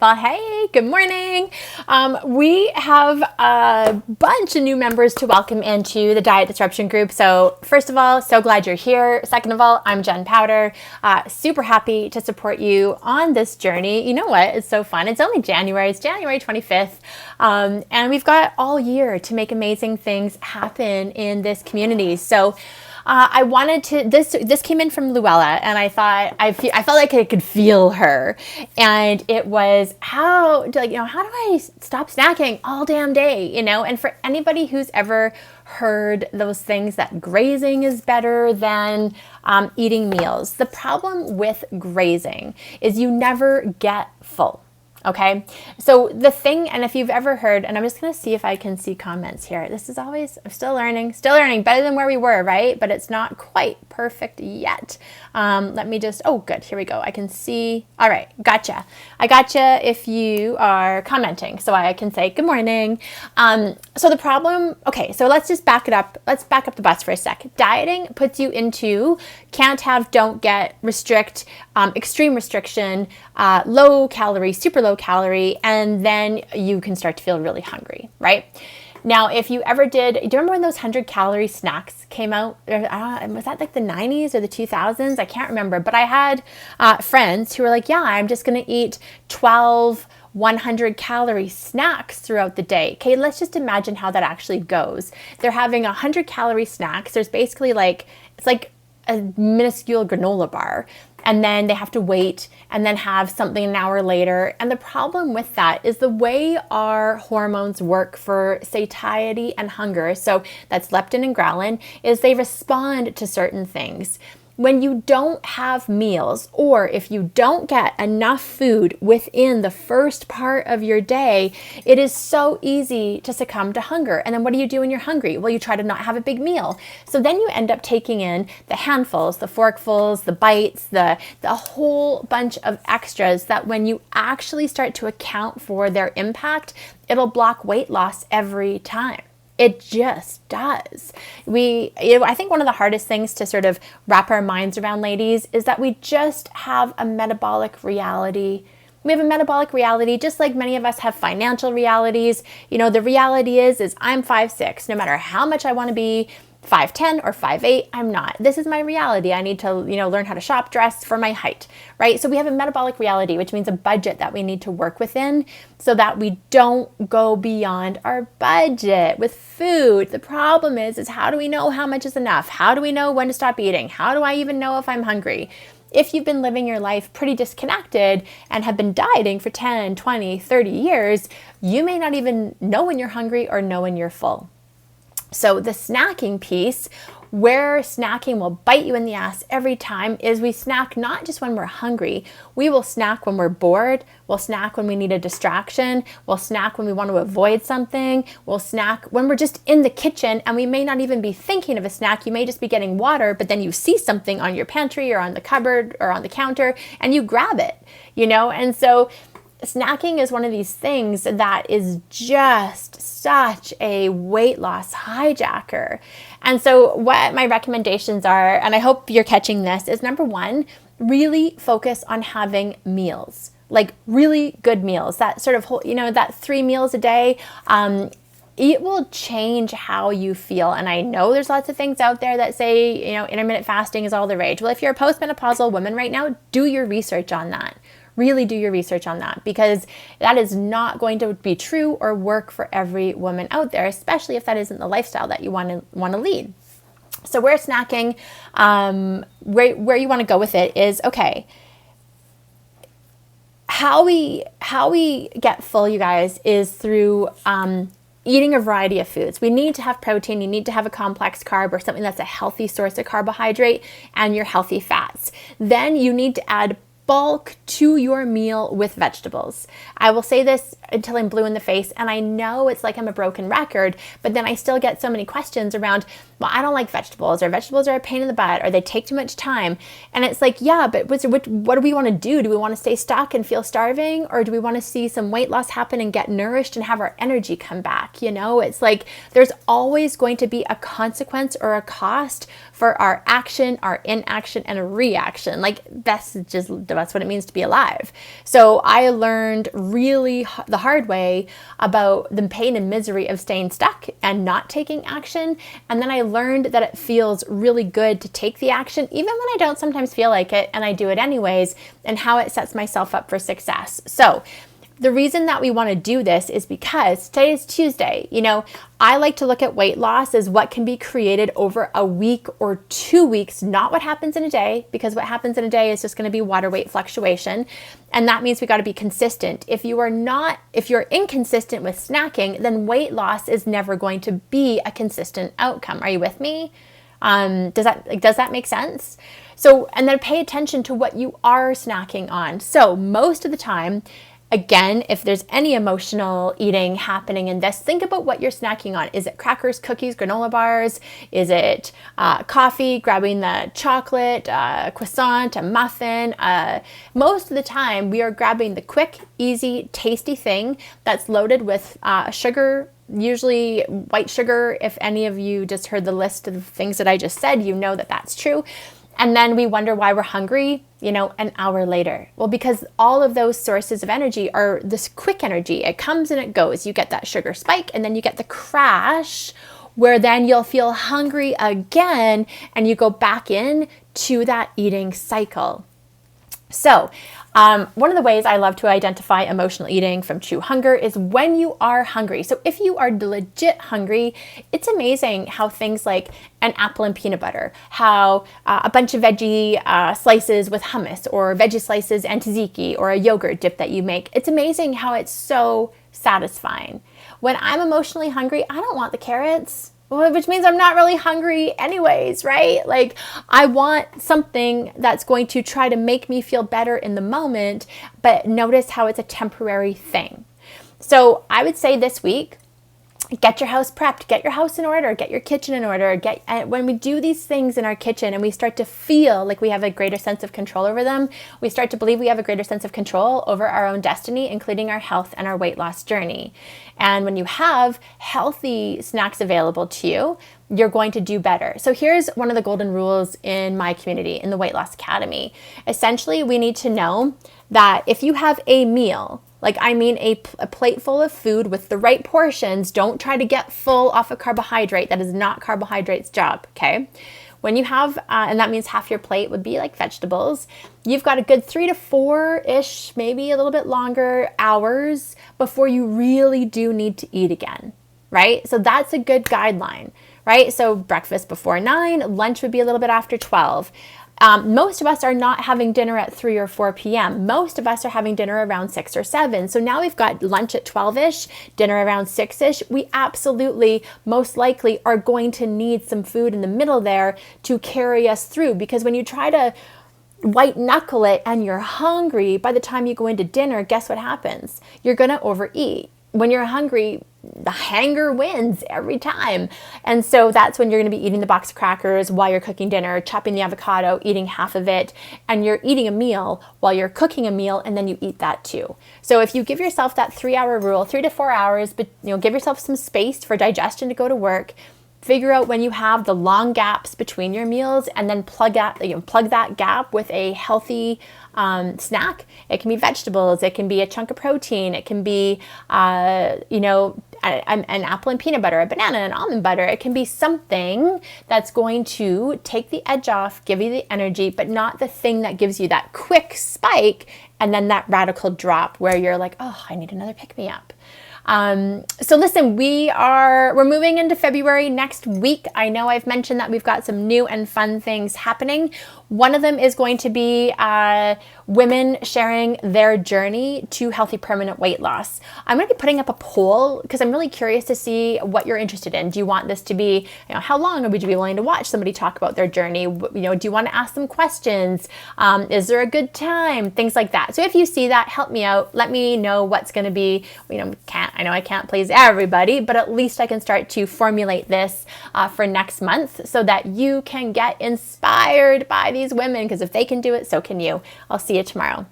Well, hey, good morning. We have a bunch of new members to welcome into the Diet Disruption group. So first of all, so glad you're here. Second of all, I'm Jen Powder. Super happy to support you on this journey. You know what? It's so fun. It's only January. It's January 25th. And we've got all year to make amazing things happen in this community. So I wanted to, this came in from Luella, and I thought, I felt like I could feel her. And it was how do I stop snacking all damn day, and for anybody who's ever heard those things that grazing is better than eating meals, the problem with grazing is you never get full. Okay. So the thing, and if you've ever heard, and I'm just going to see if I can see comments here. This is always, I'm still learning, better than where we were, right? But it's not quite perfect yet. Let me just, oh, good. Here we go. I can see. All right. Gotcha. I gotcha if you are commenting. So I can say good morning. So the problem, okay. So let's just back it up. Let's back up the bus for a sec. Dieting puts you into can't have, don't get, restrict, extreme restriction, low calorie, super low calorie, and then you can start to feel really hungry, right? Now, if you ever do you remember when those 100-calorie snacks came out? Was that like the 90s or the 2000s? I can't remember, but I had friends who were like, yeah, I'm just going to eat 12 100-calorie snacks throughout the day. Okay, let's just imagine how that actually goes. They're having 100-calorie snacks. There's basically it's like a minuscule granola bar. And then they have to wait and then have something an hour later. And the problem with that is the way our hormones work for satiety and hunger, so that's leptin and ghrelin, is they respond to certain things. When you don't have meals, or if you don't get enough food within the first part of your day, it is so easy to succumb to hunger. And then what do you do when you're hungry? Well, you try to not have a big meal. So then you end up taking in the handfuls, the forkfuls, the bites, the whole bunch of extras that when you actually start to account for their impact, it'll block weight loss every time. It just does. I think one of the hardest things to sort of wrap our minds around, ladies, is that we just have a metabolic reality. We have a metabolic reality, just like many of us have financial realities. The reality is I'm 5'6". No matter how much I want to be 5'10" or 5'8", I'm not. This is my reality. I need to, learn how to shop, dress for my height, right? So we have a metabolic reality, which means a budget that we need to work within so that we don't go beyond our budget with food. The problem is how do we know how much is enough? How do we know when to stop eating? How do I even know if I'm hungry? If you've been living your life pretty disconnected and have been dieting for 10, 20, 30 years, you may not even know when you're hungry or know when you're full. So the snacking piece, where snacking will bite you in the ass every time, is we snack not just when we're hungry. We will snack when we're bored. We'll snack when we need a distraction. We'll snack when we want to avoid something. We'll snack when we're just in the kitchen and we may not even be thinking of a snack. You may just be getting water, but then you see something on your pantry or on the cupboard or on the counter and you grab it, And so snacking is one of these things that is just such a weight loss hijacker. And so what my recommendations are, and I hope you're catching this, is number one, really focus on having meals, like really good meals, that sort of whole, that 3 meals a day. It will change how you feel. And I know there's lots of things out there that say, intermittent fasting is all the rage. Well, if you're a postmenopausal woman right now, do your research on that. Really do your research on that, because that is not going to be true or work for every woman out there, especially if that isn't the lifestyle that you want to lead. So where snacking, where you want to go with it is, okay, how we get full, you guys, is through eating a variety of foods. We need to have protein. You need to have a complex carb or something that's a healthy source of carbohydrate and your healthy fats. Then you need to add bulk to your meal with vegetables. I will say this until I'm blue in the face, and I know it's like I'm a broken record, but then I still get so many questions around, well, I don't like vegetables, or vegetables are a pain in the butt, or they take too much time. And it's like, yeah, but what do we want to do? Do we want to stay stuck and feel starving? Or do we want to see some weight loss happen and get nourished and have our energy come back? It's like there's always going to be a consequence or a cost for our action, our inaction, and a reaction. Like, that's just the That's what it means to be alive. So I learned really the hard way about the pain and misery of staying stuck and not taking action. And then I learned that it feels really good to take the action, even when I don't sometimes feel like it, and I do it anyways, and how it sets myself up for success. So the reason that we want to do this is because today is Tuesday. I like to look at weight loss as what can be created over a week or 2 weeks, not what happens in a day, because what happens in a day is just going to be water weight fluctuation. And that means we got to be consistent. If you're inconsistent with snacking, then weight loss is never going to be a consistent outcome. Are you with me? Does that make sense? So, and then pay attention to what you are snacking on. So most of the time, again, if there's any emotional eating happening in this, think about what you're snacking on. Is it crackers, cookies, granola bars? Is it coffee, grabbing the chocolate, croissant, a muffin? Most of the time, we are grabbing the quick, easy, tasty thing that's loaded with sugar, usually white sugar. If any of you just heard the list of things that I just said, you know that that's true. And then we wonder why we're hungry, an hour later. Well, because all of those sources of energy are this quick energy. It comes and it goes. You get that sugar spike and then you get the crash where then you'll feel hungry again and you go back in to that eating cycle. So one of the ways I love to identify emotional eating from true hunger is when you are hungry. So if you are legit hungry, it's amazing how things like an apple and peanut butter, how a bunch of veggie slices with hummus, or veggie slices and tzatziki, or a yogurt dip that you make. It's amazing how it's so satisfying. When I'm emotionally hungry, I don't want the carrots. Well, which means I'm not really hungry anyways, right? Like, I want something that's going to try to make me feel better in the moment, but notice how it's a temporary thing. So I would say this week, get your house prepped, get your house in order, get your kitchen in order. When we do these things in our kitchen and we start to feel like we have a greater sense of control over them, we start to believe we have a greater sense of control over our own destiny, including our health and our weight loss journey. And when you have healthy snacks available to you, you're going to do better. So here's one of the golden rules in my community, in the Weight Loss Academy. Essentially, we need to know that if you have a meal, a plate full of food with the right portions, don't try to get full off of carbohydrate. That is not carbohydrate's job, okay? When you have, and that means half your plate would be like vegetables, you've got a good 3 to 4-ish, maybe a little bit longer hours before you really do need to eat again, right? So that's a good guideline, right? So breakfast before 9, lunch would be a little bit after 12. Most of us are not having dinner at 3 or 4 p.m. Most of us are having dinner around 6 or 7. So now we've got lunch at 12-ish, dinner around 6-ish. We absolutely, most likely, are going to need some food in the middle there to carry us through. Because when you try to white knuckle it and you're hungry, by the time you go into dinner, guess what happens? You're going to overeat. When you're hungry, the hanger wins every time. And so that's when you're going to be eating the box of crackers while you're cooking dinner, chopping the avocado, eating half of it, and you're eating a meal while you're cooking a meal, and then you eat that too. So if you give yourself that 3-hour rule, 3 to 4 hours, but give yourself some space for digestion to go to work. Figure out when you have the long gaps between your meals, and then plug that gap with a healthy snack. It can be vegetables, it can be a chunk of protein, it can be an apple and peanut butter, a banana and almond butter. It can be something that's going to take the edge off, give you the energy, but not the thing that gives you that quick spike and then that radical drop where you're like, oh, I need another pick-me-up. So listen, we're moving into February next week. I know I've mentioned that we've got some new and fun things happening. One of them is going to be women sharing their journey to healthy permanent weight loss. I'm going to be putting up a poll because I'm really curious to see what you're interested in. Do you want this to be, how long would you be willing to watch somebody talk about their journey? Do you want to ask them questions? Is there a good time? Things like that. So if you see that, help me out. Let me know what's going to be, I know I can't please everybody, but at least I can start to formulate this for next month so that you can get inspired by these women, because if they can do it, so can you. I'll see you tomorrow.